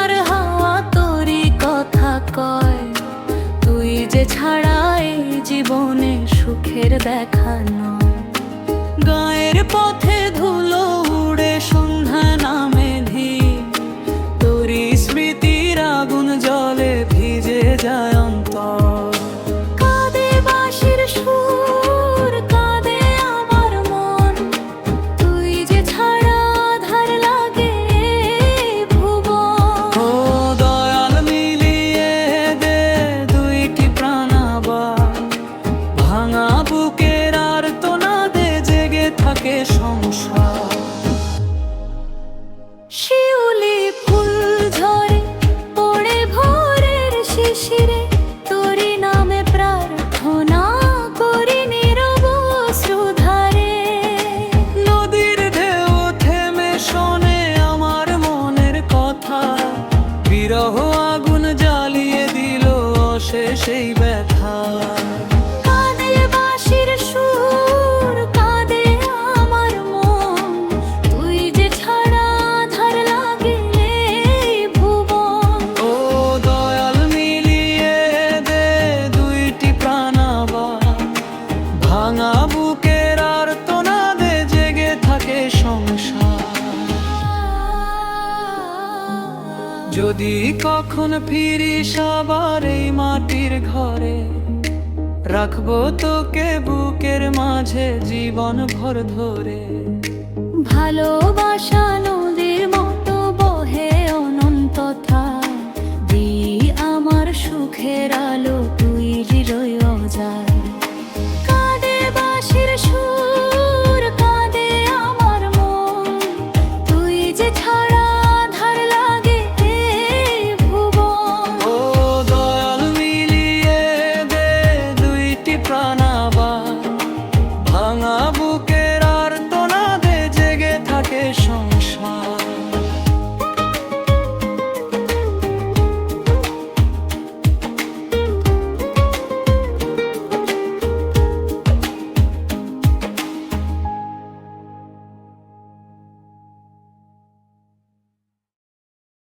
ঝড় হাওয়া তোরই কথা কয়, তুই যে ছাড়া এই জীবনে সুখের দেখা নয়। গায়ের পথে ধুলো উড়ে সন্ধ্যা নামে ধীর, তোরই স্মৃতির আগুন জলে ভিজে যায় অন্তর। কাঁদে বাঁশির সুর, কাঁদে আমার মন, তুই যে ছাড়া আঁধার লাগে এই ভুবন। ও দয়াল মিলিয়ে দে দুইটি প্রাণ আবার, ভাঙা বুকের আর্তনাদে জেগে থাকে সংসার। শিউলি ফুল ঝরে পড়ে ভোরের শিশিরে, তোরই নামে প্রার্থনা করি নীরব অশ্রুধারে। নদীর ঢেউ থেমে শোনে আমার মনের কথা, বিরহ আগুন জ্বালিয়ে দিল অশেষ এই ব্যথা। কাঁদে বাঁশির সুর, কাঁদে আমার মন, তুই যে ছাড়া আঁধার লাগে এই ভুবন। ও দয়াল মিলিয়ে দে দুইটি প্রাণ আবার, ভাঙা বুকের আর্তনাদে জেগে থাকে সংসার। যদি কখন ফিরিস আবার এই মাটির ঘরে, রাখবো তোকে বুকের মাঝে জীবন ভর ধরে। ভালোবাসা